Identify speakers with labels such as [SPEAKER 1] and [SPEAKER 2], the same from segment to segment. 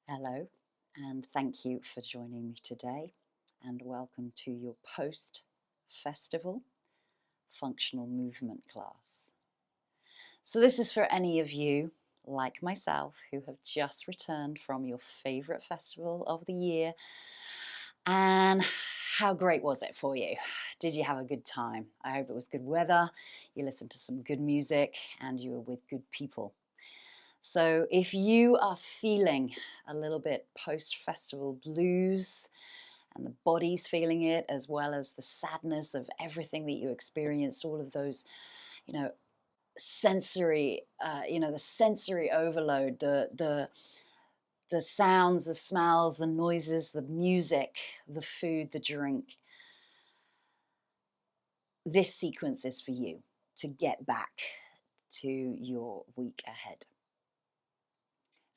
[SPEAKER 1] Hello, and thank you for joining me today, and welcome to your post-festival functional movement class. So this is for any of you, like myself, who have just returned from your favorite festival of the year. And how great was it for you? Did you have a good time? I hope it was good weather, you listened to some good music, and you were with good people. So if you are feeling a little bit post-festival blues and the body's feeling it, as well as the sadness of everything that you experienced, all of those, you know, the sensory overload, the sounds, the smells, the noises, the music, the food, the drink. This sequence is for you to get back to your week ahead.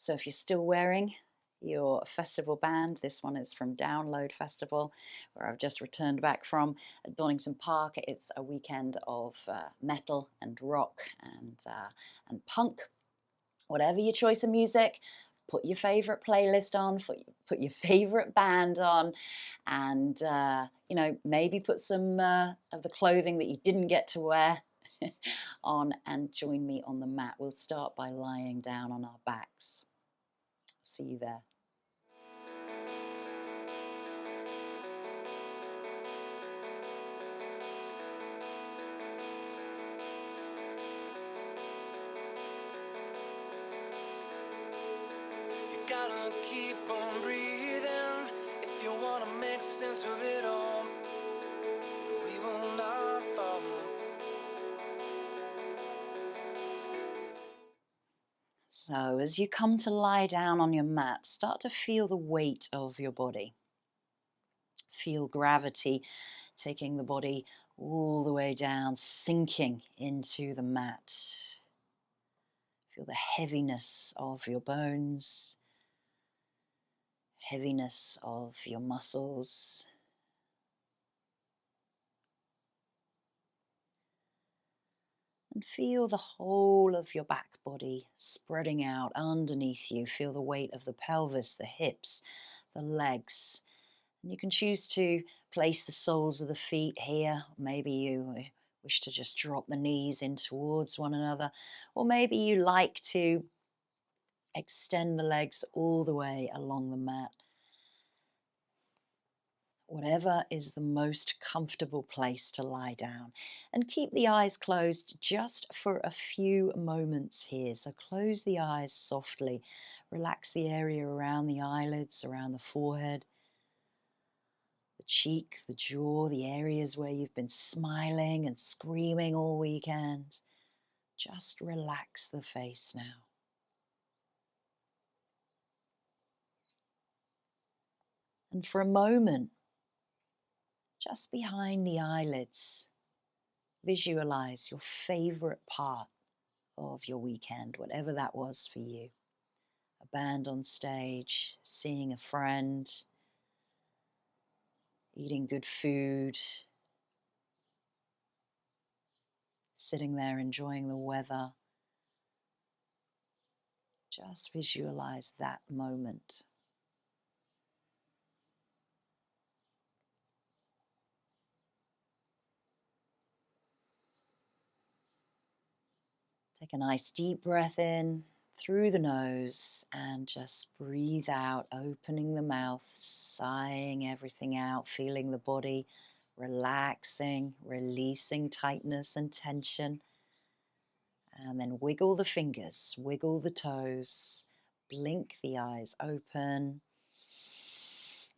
[SPEAKER 1] So if you're still wearing your festival band, this one is from Download Festival, where I've just returned back from at Donington Park. It's a weekend of metal and rock and punk. Whatever your choice of music, put your favorite playlist on, put your favorite band on, and maybe put some of the clothing that you didn't get to wear on, and join me on the mat. We'll start by lying down on our backs. See you there. You gotta keep on breathing if you wanna make sense of it all. We will not fall. So as you come to lie down on your mat, start to feel the weight of your body. Feel gravity taking the body all the way down, sinking into the mat. Feel the heaviness of your bones, heaviness of your muscles. And feel the whole of your back body spreading out underneath you. Feel the weight of the pelvis, the hips, the legs. And you can choose to place the soles of the feet here. Maybe you wish to just drop the knees in towards one another. Or maybe you like to extend the legs all the way along the mat. Whatever is the most comfortable place to lie down. And keep the eyes closed just for a few moments here. So close the eyes softly. Relax the area around the eyelids, around the forehead, the cheek, the jaw, the areas where you've been smiling and screaming all weekend. Just relax the face now. And for a moment, just behind the eyelids, visualize your favorite part of your weekend, whatever that was for you. A band on stage, seeing a friend, eating good food, sitting there enjoying the weather. Just visualize that moment. Take a nice deep breath in through the nose and just breathe out, opening the mouth, sighing everything out, feeling the body relaxing, releasing tightness and tension. And then wiggle the fingers, wiggle the toes, blink the eyes open.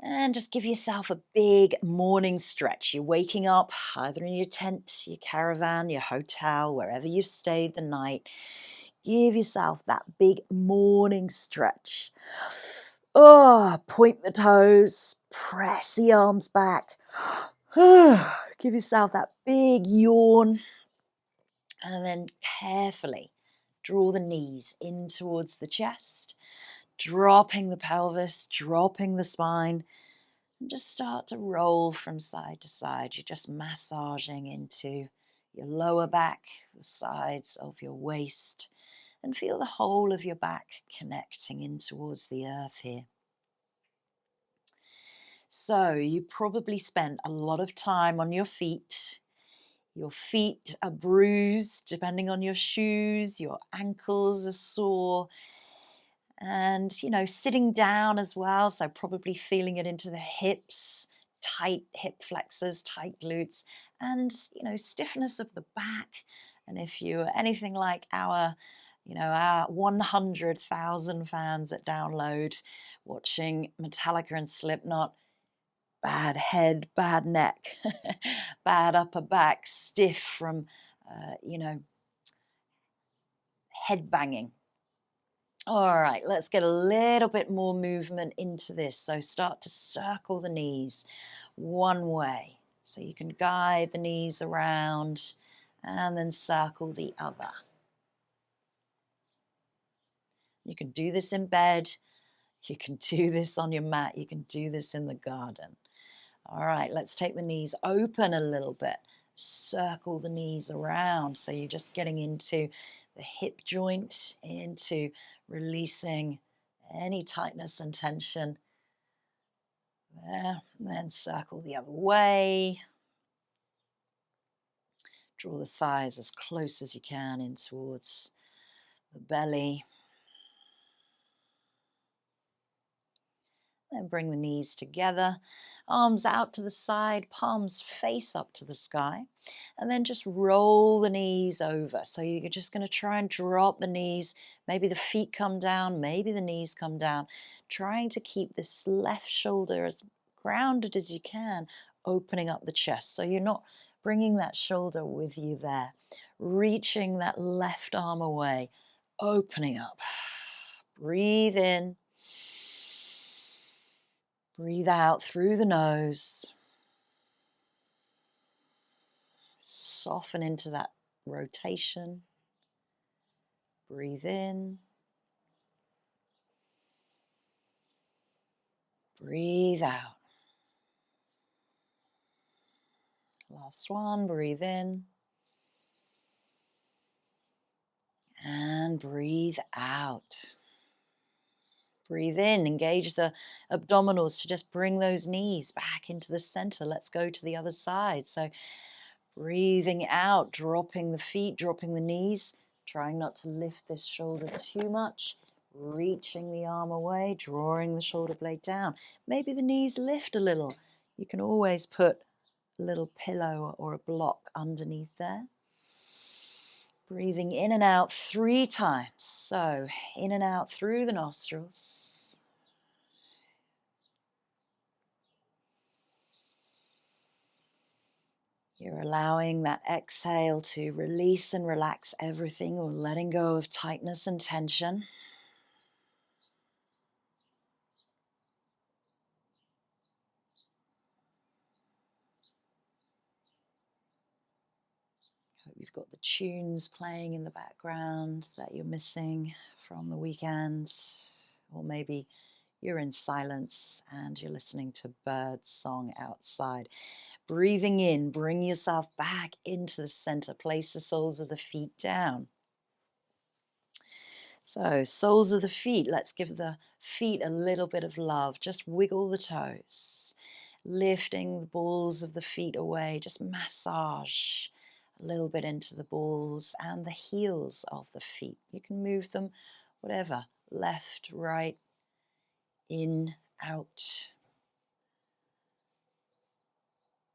[SPEAKER 1] And just give yourself a big morning stretch. You're waking up either in your tent, your caravan, your hotel, wherever you've stayed the night. Give yourself that big morning stretch. Oh, point the toes, press the arms back. Give yourself that big yawn. And then carefully draw the knees in towards the chest, dropping the pelvis, dropping the spine. And just start to roll from side to side. You're just massaging into your lower back, the sides of your waist, and feel the whole of your back connecting in towards the earth here. So you probably spent a lot of time on your feet. Your feet are bruised depending on your shoes, your ankles are sore, and sitting down as well, so probably feeling it into the hips, tight hip flexors, tight glutes, and stiffness of the back. And if you're anything like our 100,000 fans at Download watching Metallica and Slipknot, bad head, bad neck, bad upper back, stiff from head banging. All right, let's get a little bit more movement into this. So start to circle the knees one way. So you can guide the knees around and then circle the other. You can do this in bed. You can do this on your mat. You can do this in the garden. All right, let's take the knees open a little bit. Circle the knees around. So you're just getting into the hip joint, into releasing any tightness and tension there. And then circle the other way. Draw the thighs as close as you can in towards the belly. Then bring the knees together, arms out to the side, palms face up to the sky, and then just roll the knees over. So you're just going to try and drop the knees. Maybe the feet come down, maybe the knees come down, trying to keep this left shoulder as grounded as you can, opening up the chest. So you're not bringing that shoulder with you there, reaching that left arm away, opening up. Breathe in. Breathe out through the nose. Soften into that rotation. Breathe in. Breathe out. Last one, breathe in. And breathe out. Breathe in, engage the abdominals to just bring those knees back into the center. Let's go to the other side. So breathing out, dropping the feet, dropping the knees, trying not to lift this shoulder too much, reaching the arm away, drawing the shoulder blade down. Maybe the knees lift a little. You can always put a little pillow or a block underneath there. Breathing in and out 3 times. So in and out through the nostrils. You're allowing that exhale to release and relax everything, or letting go of tightness and tension. Hope you've got the tunes playing in the background that you're missing from the weekend, or maybe you're in silence and you're listening to bird song outside. Breathing in, bring yourself back into the center. Place the soles of the feet down. So, soles of the feet, let's give the feet a little bit of love. Just wiggle the toes, lifting the balls of the feet away. Just massage a little bit into the balls and the heels of the feet. You can move them whatever, left, right, in, out.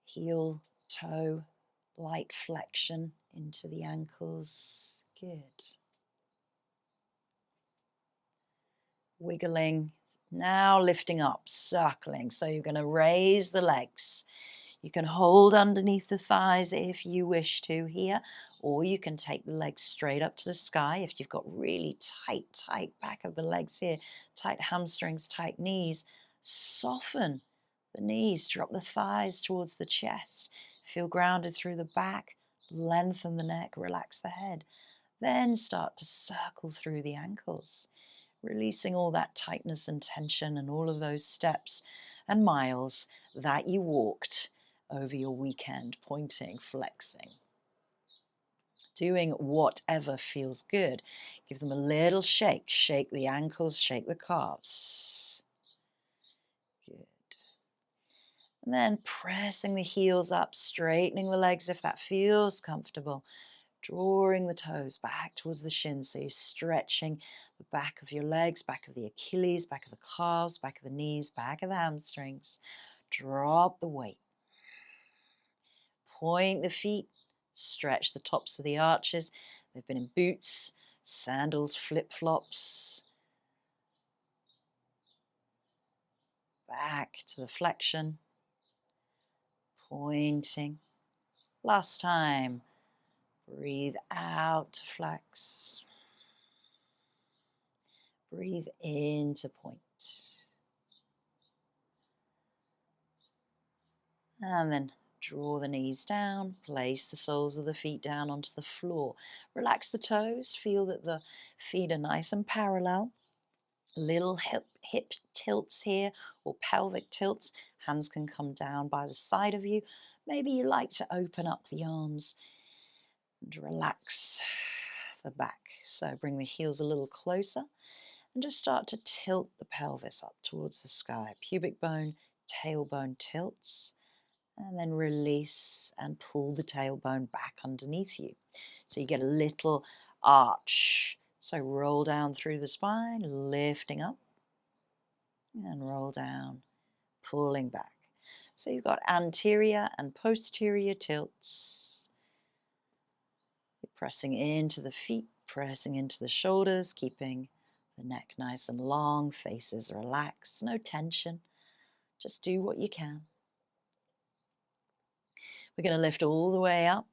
[SPEAKER 1] Heel, toe, light flexion into the ankles. Good. Wiggling, now lifting up, circling. So you're going to raise the legs. You can hold underneath the thighs if you wish to here, or you can take the legs straight up to the sky if you've got really tight back of the legs here, tight hamstrings, tight knees. Soften the knees, drop the thighs towards the chest. Feel grounded through the back, lengthen the neck, relax the head. Then start to circle through the ankles, releasing all that tightness and tension and all of those steps and miles that you walked over your weekend, pointing, flexing. doing whatever feels good. Give them a little shake. Shake the ankles, shake the calves. Good. And then pressing the heels up, straightening the legs if that feels comfortable. Drawing the toes back towards the shins, so you're stretching the back of your legs, back of the Achilles, back of the calves, back of the knees, back of the hamstrings. Drop the weight. Point the feet, stretch the tops of the arches. They've been in boots, sandals, flip-flops. Back to the flexion. Pointing. Last time. Breathe out to flex. Breathe in to point. And then draw the knees down, place the soles of the feet down onto the floor. Relax the toes, feel that the feet are nice and parallel. Little hip tilts here or pelvic tilts. Hands can come down by the side of you. Maybe you like to open up the arms and relax the back. So bring the heels a little closer and just start to tilt the pelvis up towards the sky. Pubic bone, tailbone tilts. And then release and pull the tailbone back underneath you. So you get a little arch. So roll down through the spine, lifting up. And roll down, pulling back. So you've got anterior and posterior tilts. You're pressing into the feet, pressing into the shoulders, keeping the neck nice and long, faces relaxed, no tension. Just do what you can. We're going to lift all the way up,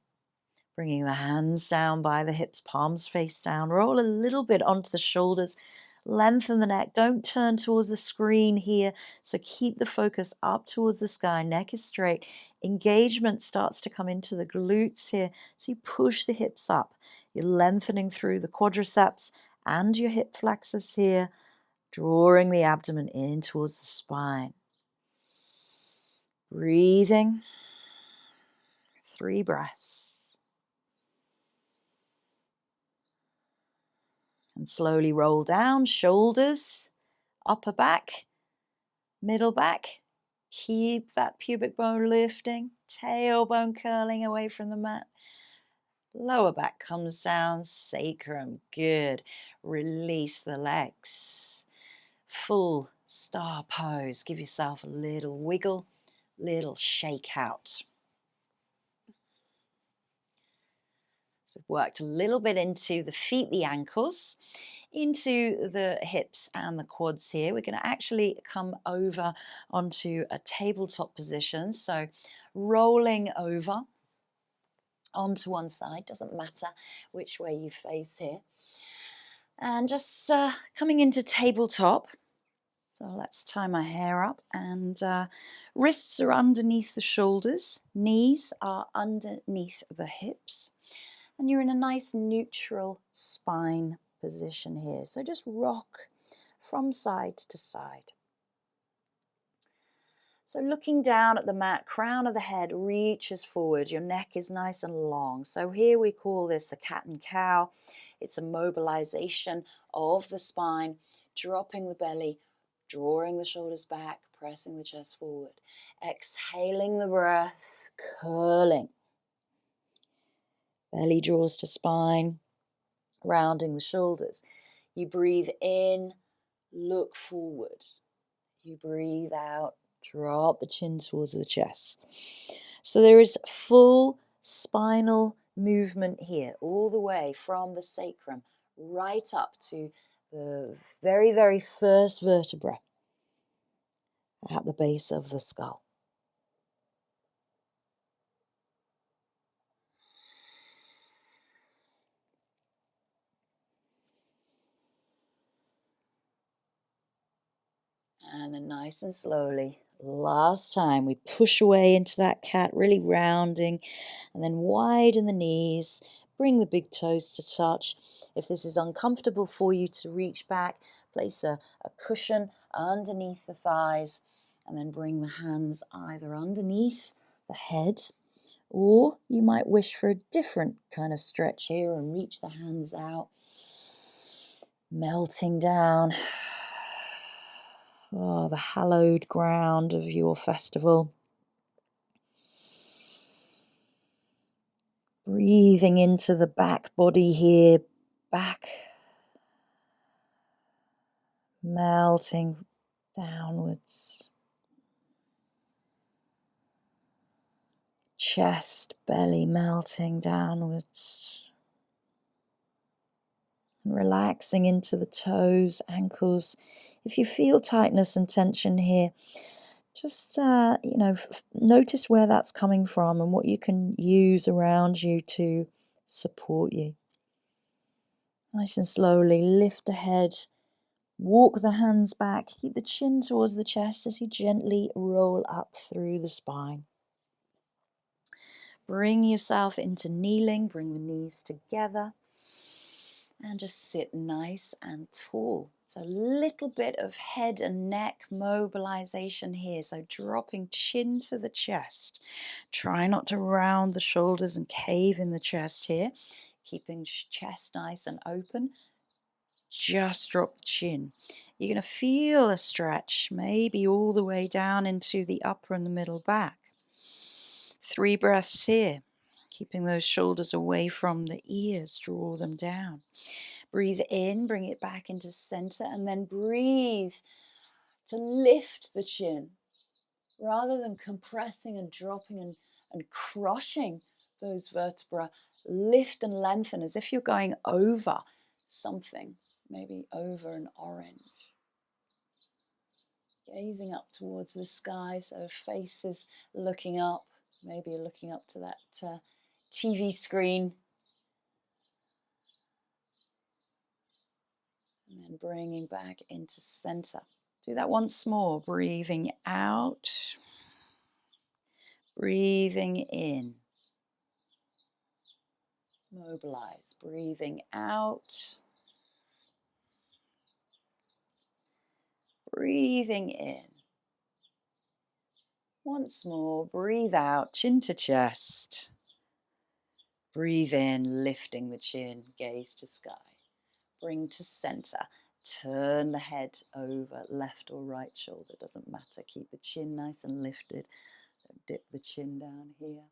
[SPEAKER 1] bringing the hands down by the hips, palms face down. Roll a little bit onto the shoulders, lengthen the neck. Don't turn towards the screen here, so keep the focus up towards the sky. Neck is straight. Engagement starts to come into the glutes here, so you push the hips up. You're lengthening through the quadriceps and your hip flexors here, drawing the abdomen in towards the spine. Breathing. 3 breaths. And slowly roll down, shoulders, upper back, middle back. Keep that pubic bone lifting, tailbone curling away from the mat. Lower back comes down, sacrum, good. Release the legs. Full star pose. Give yourself a little wiggle, little shake out. So worked a little bit into the feet, the ankles, into the hips and the quads here. We're going to actually come over onto a tabletop position. So rolling over onto one side, doesn't matter which way you face here. And just coming into tabletop. So let's tie my hair up, and wrists are underneath the shoulders, knees are underneath the hips. And you're in a nice neutral spine position here. So just rock from side to side. So looking down at the mat, crown of the head reaches forward. Your neck is nice and long. So here we call this a cat and cow. It's a mobilization of the spine, dropping the belly, drawing the shoulders back, pressing the chest forward. Exhaling the breath, curling. Belly draws to spine, rounding the shoulders. You breathe in, look forward. You breathe out, drop the chin towards the chest. So there is full spinal movement here, all the way from the sacrum right up to the very, very first vertebra at the base of the skull. And then nice and slowly, last time, we push away into that cat, really rounding, and then widen the knees, bring the big toes to touch. If this is uncomfortable for you to reach back, place a cushion underneath the thighs, and then bring the hands either underneath the head Or you might wish for a different kind of stretch here and reach the hands out, melting down. Oh, the hallowed ground of your festival. Breathing into the back body here, back, melting downwards. Chest, belly melting downwards. And relaxing into the toes, ankles. If you feel tightness and tension here, just, notice where that's coming from and what you can use around you to support you. Nice and slowly lift the head, walk the hands back, keep the chin towards the chest as you gently roll up through the spine. Bring yourself into kneeling, bring the knees together. And just sit nice and tall. So a little bit of head and neck mobilization here. So dropping chin to the chest. Try not to round the shoulders and cave in the chest here. Keeping chest nice and open. Just drop the chin. You're going to feel a stretch, maybe all the way down into the upper and the middle back. 3 breaths here. Keeping those shoulders away from the ears, draw them down. Breathe in, bring it back into center, and then breathe to lift the chin. Rather than compressing and dropping and crushing those vertebrae, lift and lengthen as if you're going over something, maybe over an orange. Gazing up towards the sky, so face is looking up, maybe looking up to that TV screen. And then bringing back into center. Do that once more, breathing out, breathing in. Mobilize, breathing out, breathing in. Once more, breathe out, chin to chest. Breathe in, lifting the chin, gaze to sky. Bring to center. Turn the head over, left or right shoulder, doesn't matter. Keep the chin nice and lifted. Don't dip the chin down here.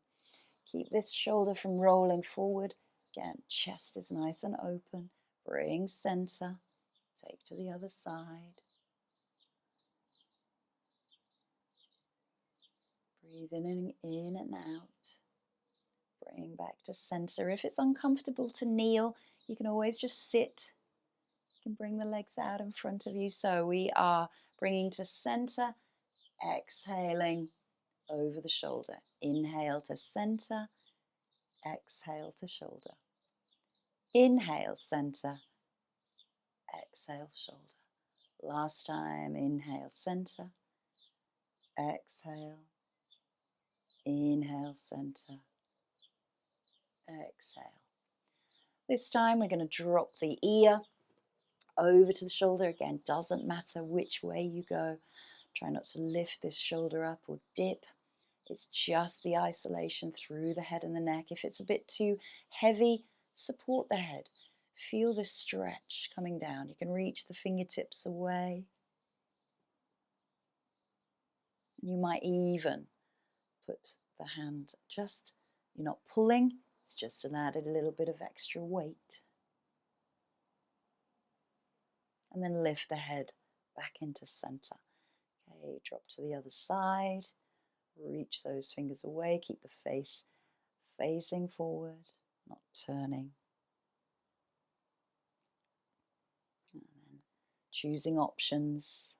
[SPEAKER 1] Keep this shoulder from rolling forward. Again, chest is nice and open. Bring center. Take to the other side. Breathing in and out. Bring back to center. If it's uncomfortable to kneel, you can always just sit. You can bring the legs out in front of you. So we are bringing to center, exhaling over the shoulder. Inhale to center, exhale to shoulder. Inhale, center, exhale, shoulder. Last time, inhale, center, exhale, inhale, center, exhale. This time we're going to drop the ear over to the shoulder. Again, doesn't matter which way you go. Try not to lift this shoulder up or dip. It's just the isolation through the head and the neck. If it's a bit too heavy, support the head. Feel the stretch coming down. You can reach the fingertips away. You might even put the hand just, you're not pulling, it's just an added a little bit of extra weight. And then lift the head back into center. Okay, drop to the other side. Reach those fingers away. Keep the face facing forward, not turning. And then choosing options.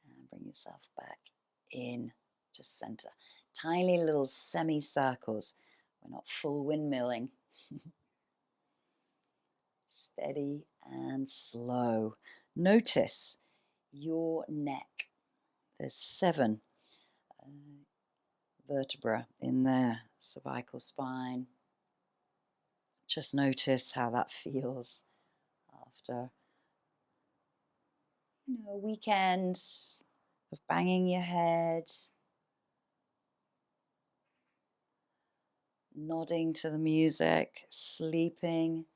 [SPEAKER 1] And bring yourself back in to center. Tiny little semicircles. We're not full windmilling. Steady and slow. Notice your neck. There's 7 vertebrae in there, cervical spine. Just notice how that feels after a weekend of banging your head, nodding to the music, sleeping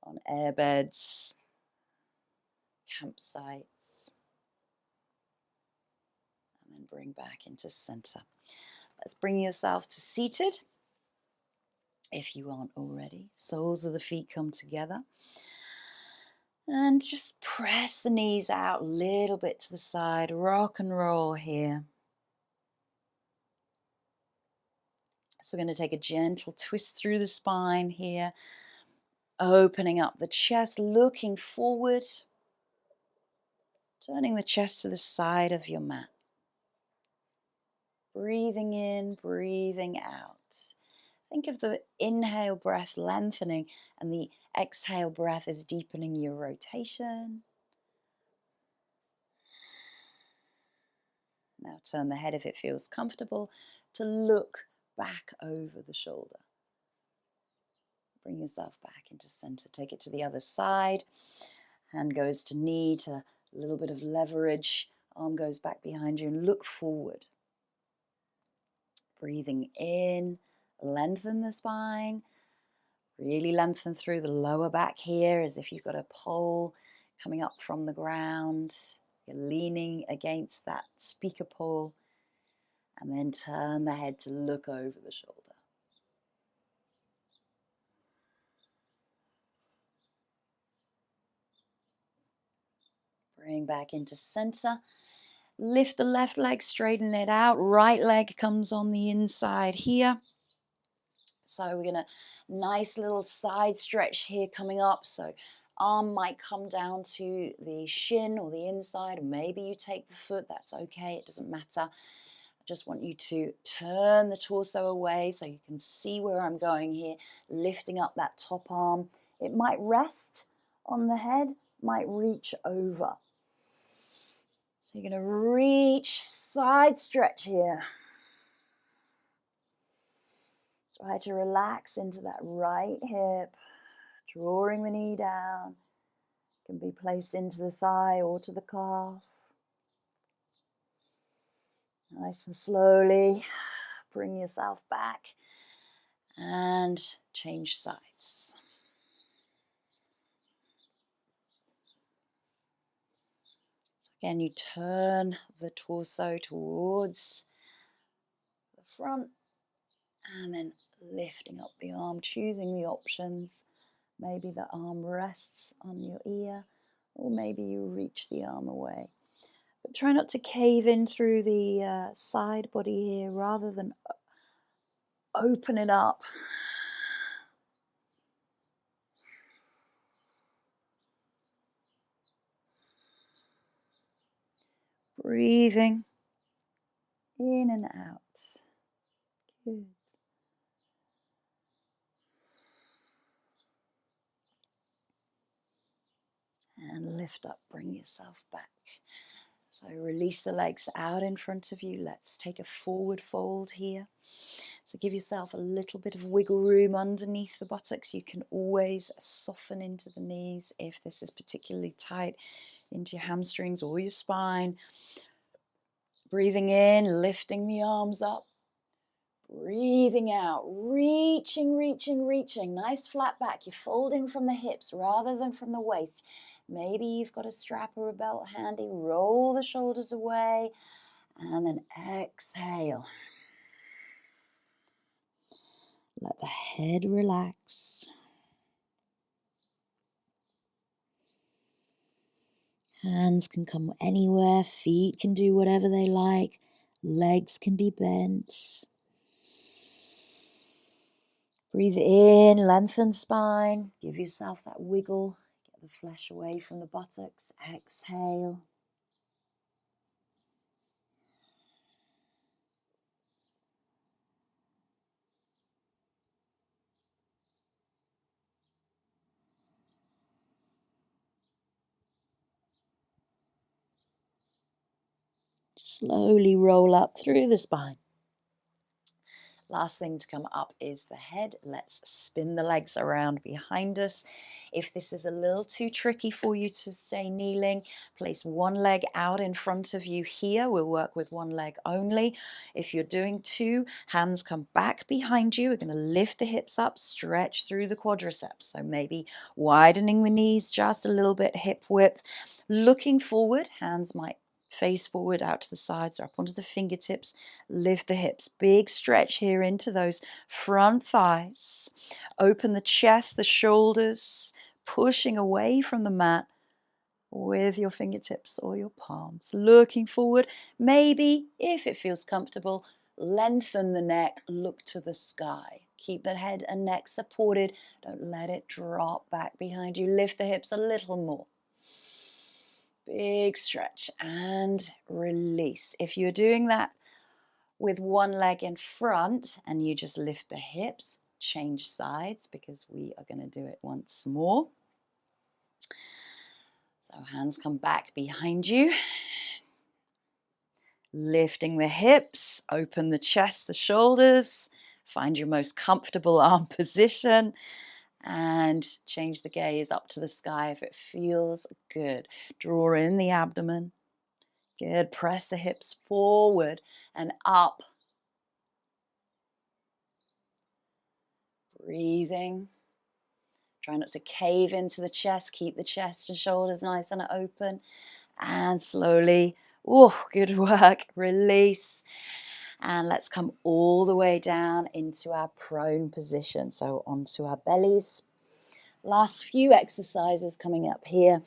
[SPEAKER 1] on airbeds, campsites, and then bring back into center. Let's bring yourself to seated. If you aren't already, soles of the feet come together. And just press the knees out a little bit to the side, rock and roll here. So we're going to take a gentle twist through the spine here, opening up the chest, looking forward, turning the chest to the side of your mat. Breathing in, breathing out. Think of the inhale breath lengthening and the exhale breath is deepening your rotation. Now turn the head if it feels comfortable to look back over the shoulder. Bring yourself back into center. Take it to the other side. Hand goes to knee to a little bit of leverage. Arm goes back behind you and look forward. Breathing in, lengthen the spine. Really lengthen through the lower back here as if you've got a pole coming up from the ground. You're leaning against that speaker pole. And then turn the head to look over the shoulder. Bring back into center. Lift the left leg, straighten it out. Right leg comes on the inside here. So we're going to, nice little side stretch here coming up. So arm might come down to the shin or the inside. Or maybe you take the foot, that's okay, it doesn't matter. I just want you to turn the torso away so you can see where I'm going here. Lifting up that top arm. It might rest on the head, might reach over. So you're going to reach, side stretch here. Try to relax into that right hip, drawing the knee down. Can be placed into the thigh or to the calf. Nice and slowly bring yourself back and change sides. So again, you turn the torso towards the front and then lifting up the arm, choosing the options. Maybe the arm rests on your ear, or maybe you reach the arm away. But try not to cave in through the side body here, rather than open it up. Breathing in and out. Good. And lift up, bring yourself back. So release the legs out in front of you. Let's take a forward fold here. So give yourself a little bit of wiggle room underneath the buttocks. You can always soften into the knees if this is particularly tight into your hamstrings or your spine. Breathing in, lifting the arms up. Breathing out, reaching, reaching, reaching. Nice flat back. You're folding from the hips rather than from the waist. Maybe you've got a strap or a belt handy. Roll the shoulders away and then exhale. Let the head relax. Hands can come anywhere. Feet can do whatever they like. Legs can be bent. Breathe in, lengthen spine. Give yourself that wiggle. Get the flesh away from the buttocks. Exhale. Slowly roll up through the spine. Last thing to come up is the head. Let's spin the legs around behind us. If this is a little too tricky for you to stay kneeling, place one leg out in front of you here. We'll work with one leg only. If you're doing two, hands come back behind you. We're going to lift the hips up, stretch through the quadriceps. So maybe widening the knees just a little bit, hip width. Looking forward, hands might face forward out to the sides or up onto the fingertips. Lift the hips, big stretch here into those front thighs. Open the chest, the shoulders, pushing away from the mat with your fingertips or your palms. Looking forward, maybe if it feels comfortable, lengthen the neck, look to the sky. Keep the head and neck supported. Don't let it drop back behind you. Lift the hips a little more. Big stretch and release. If you're doing that with one leg in front and you just lift the hips, change sides because we are going to do it once more. So hands come back behind you. Lifting the hips, open the chest, the shoulders. Find your most comfortable arm position. And change the gaze up to the sky if it feels good. Draw in the abdomen. Good. Press the hips forward and up. Breathing. Try not to cave into the chest. Keep the chest and shoulders nice and open. And slowly, good work. Release. And let's come all the way down into our prone position. So onto our bellies. Last few exercises coming up here.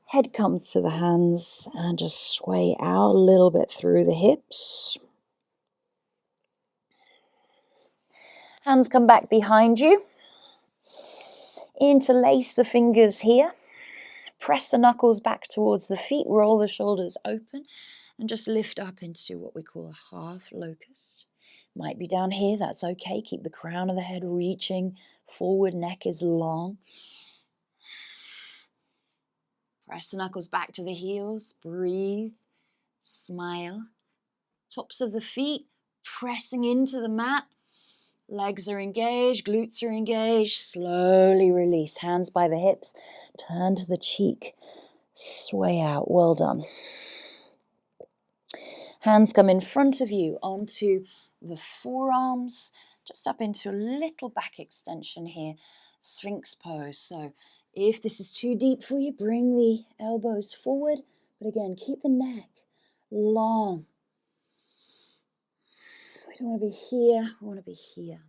[SPEAKER 1] Head comes to the hands and just sway out a little bit through the hips. Hands come back behind you. Interlace the fingers here. Press the knuckles back towards the feet. Roll the shoulders open and just lift up into what we call a half locust. Might be down here, that's okay. Keep the crown of the head reaching forward, neck is long. Press the knuckles back to the heels. Breathe. Smile. Tops of the feet pressing into the mat. Legs are engaged, glutes are engaged. Slowly release. Hands by the hips. Turn to the cheek. Sway out. Well done. Hands come in front of you onto the forearms. Just up into a little back extension here. Sphinx pose. So if this is too deep for you, bring the elbows forward. But again, keep the neck long. We don't want to be here. We want to be here.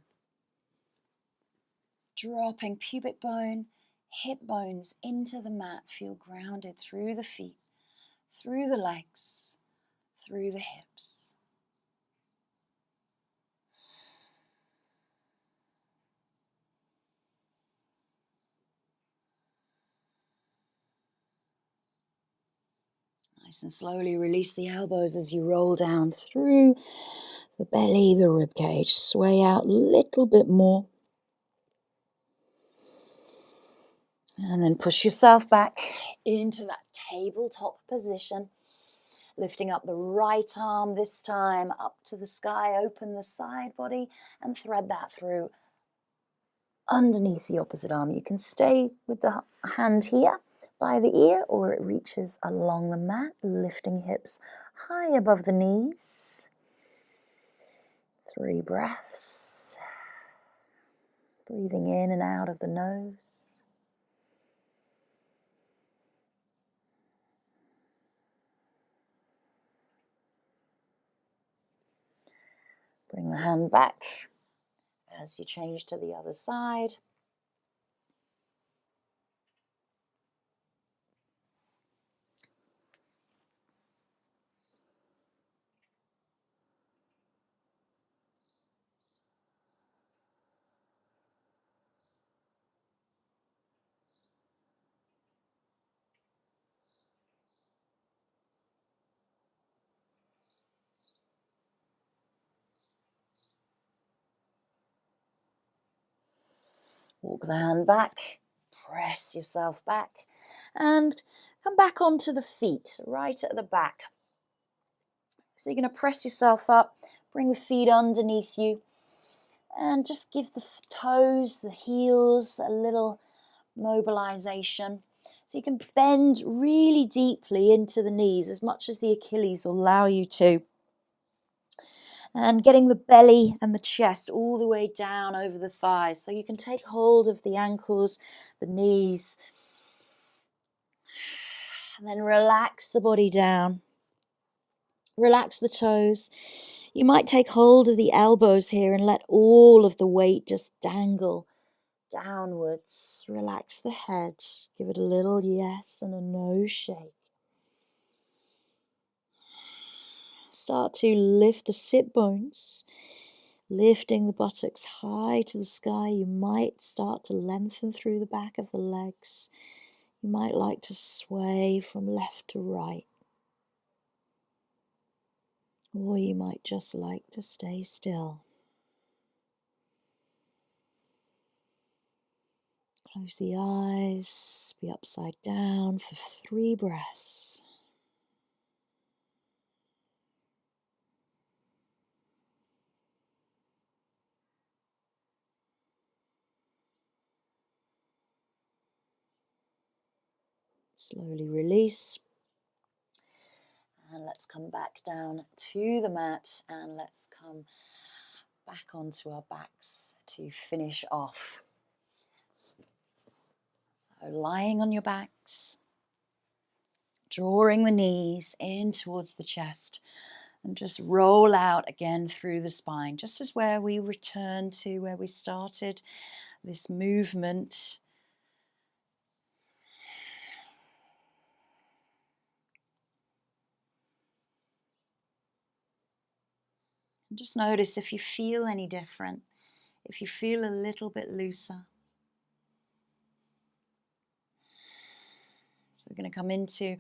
[SPEAKER 1] Dropping pubic bone, hip bones into the mat. Feel grounded through the feet, through the legs, through the hips. Nice and slowly release the elbows as you roll down through the belly, the rib cage. Sway out a little bit more. And then push yourself back into that tabletop position. Lifting up the right arm this time up to the sky. Open the side body and thread that through underneath the opposite arm. You can stay with the hand here by the ear, or it reaches along the mat, lifting hips high above the knees. 3 breaths. Breathing in and out of the nose. Bring the hand back as you change to the other side. Walk the hand back, press yourself back, and come back onto the feet, right at the back. So you're going to press yourself up, bring the feet underneath you, And just give the toes, the heels a little mobilization. So you can bend really deeply into the knees as much as the Achilles will allow you to. And getting the belly and the chest all the way down over the thighs. So you can take hold of the ankles, the knees, and then relax the body down. Relax the toes. You might take hold of the elbows here and let all of the weight just dangle downwards. Relax the head. Give it a little yes and a no shake. Start to lift the sit bones, lifting the buttocks high to the sky. You might start to lengthen through the back of the legs. You might like to sway from left to right. Or you might just like to stay still. Close the eyes, be upside down for 3 breaths. Slowly release. And let's come back down to the mat and let's come back onto our backs to finish off. So lying on your backs, drawing the knees in towards the chest and just roll out again through the spine, just as where we return to where we started this movement. And just notice if you feel any different, if you feel a little bit looser. So we're going to come into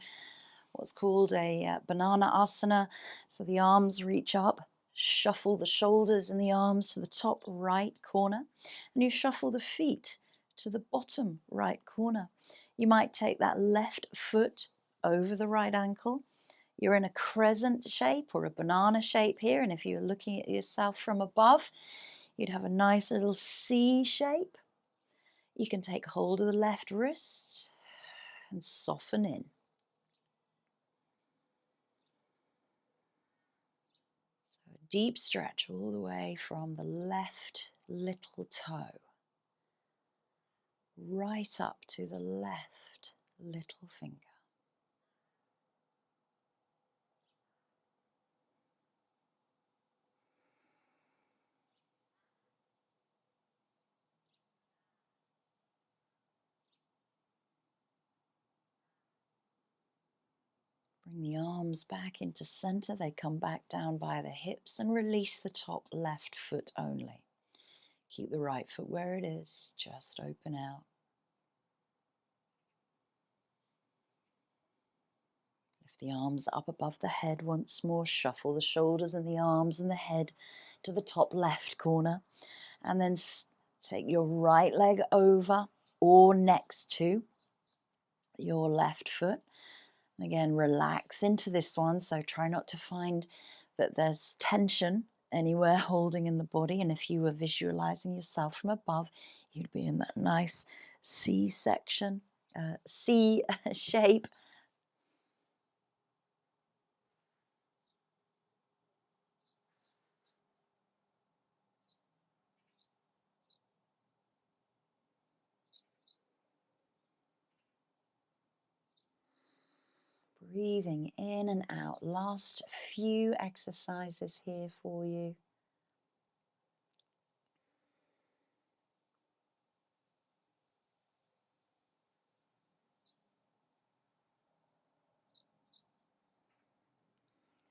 [SPEAKER 1] what's called a banana asana. So the arms reach up, shuffle the shoulders and the arms to the top right corner, and you shuffle the feet to the bottom right corner. You might take that left foot over the right ankle. You're in a crescent shape or a banana shape here, and if you're looking at yourself from above, you'd have a nice little C shape. You can take hold of the left wrist and soften in. Deep stretch all the way from the left little toe right up to the left little finger. Bring the arms back into center. They come back down by the hips and release the top left foot only. Keep the right foot where it is, just open out. Lift the arms up above the head once more. Shuffle the shoulders and the arms and the head to the top left corner. And then take your right leg over or next to your left foot. And again, relax into this one. So try not to find that there's tension anywhere holding in the body. And if you were visualizing yourself from above, you'd be in that nice C section, C shape. Breathing in and out. Last few exercises here for you.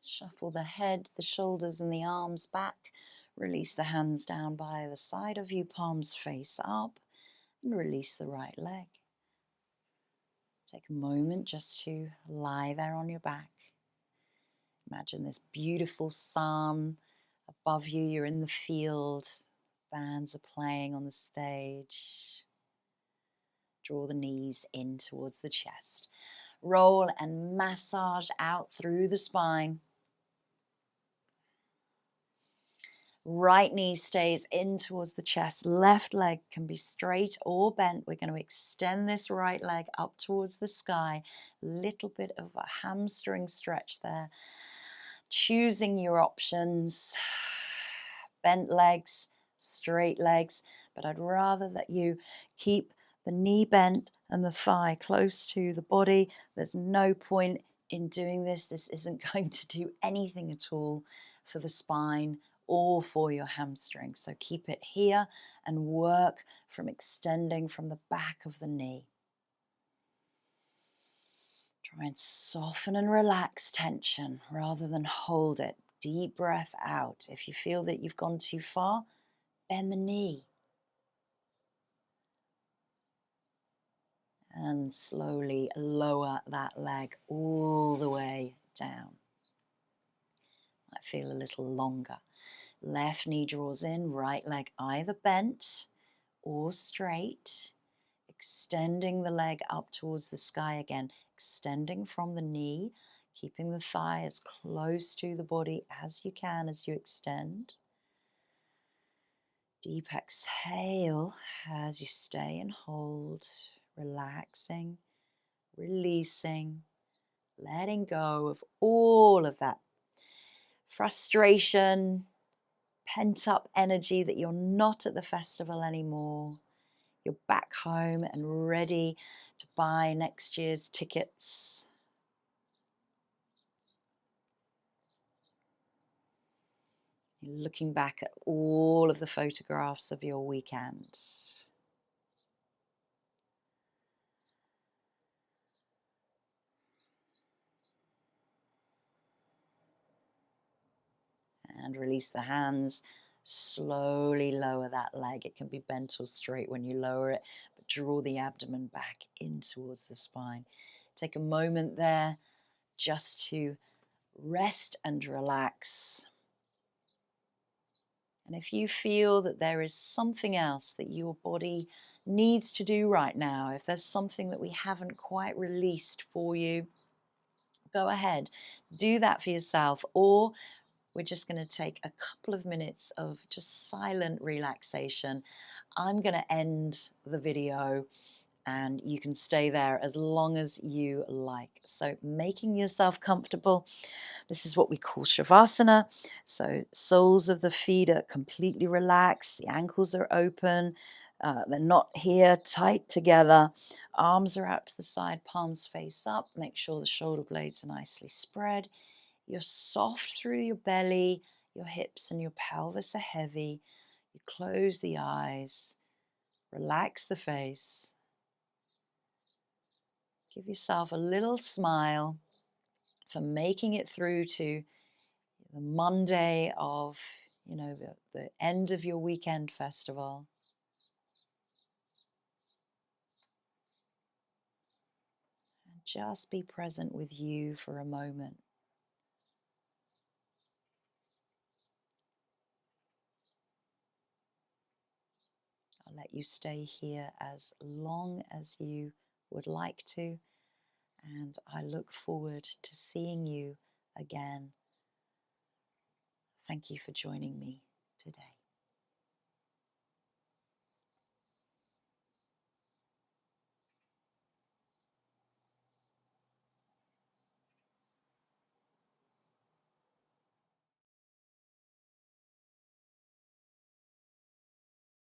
[SPEAKER 1] Shuffle the head, the shoulders and the arms back. Release the hands down by the side of you, palms face up, and release the right leg. Take a moment just to lie there on your back. Imagine this beautiful sun above you. You're in the field. Bands are playing on the stage. Draw the knees in towards the chest. Roll and massage out through the spine. Right knee stays in towards the chest. Left leg can be straight or bent. We're going to extend this right leg up towards the sky. Little bit of a hamstring stretch there. Choosing your options. Bent legs, straight legs. But I'd rather that you keep the knee bent and the thigh close to the body. There's no point in doing this. This isn't going to do anything at all for the spine or for your hamstring. So keep it here and work from extending from the back of the knee. Try and soften and relax tension rather than hold it. Deep breath out. If you feel that you've gone too far, bend the knee. And slowly lower that leg all the way down. Might feel a little longer. Left knee draws in, right leg either bent or straight. Extending the leg up towards the sky again. Extending from the knee, keeping the thigh as close to the body as you can as you extend. Deep exhale as you stay and hold, relaxing, releasing, letting go of all of that frustration, pent up energy that you're not at the festival anymore. You're back home and ready to buy next year's tickets. You're looking back at all of the photographs of your weekend. And release the hands. Slowly lower that leg. It can be bent or straight when you lower it, but draw the abdomen back in towards the spine. Take a moment there just to rest and relax. And if you feel that there is something else that your body needs to do right now, if there's something that we haven't quite released for you, go ahead, do that for yourself. Or we're just going to take a couple of minutes of just silent relaxation. I'm going to end the video and you can stay there as long as you like. So making yourself comfortable. This is what we call Shavasana. So soles of the feet are completely relaxed. The ankles are open. They're not here tight together. Arms are out to the side, palms face up. Make sure the shoulder blades are nicely spread. You're soft through your belly. Your hips and your pelvis are heavy. You close the eyes. Relax the face. Give yourself a little smile for making it through to the Monday of, the end of your weekend festival. And just be present with you for a moment. I'll let you stay here as long as you would like to. And I look forward to seeing you again. Thank you for joining me today.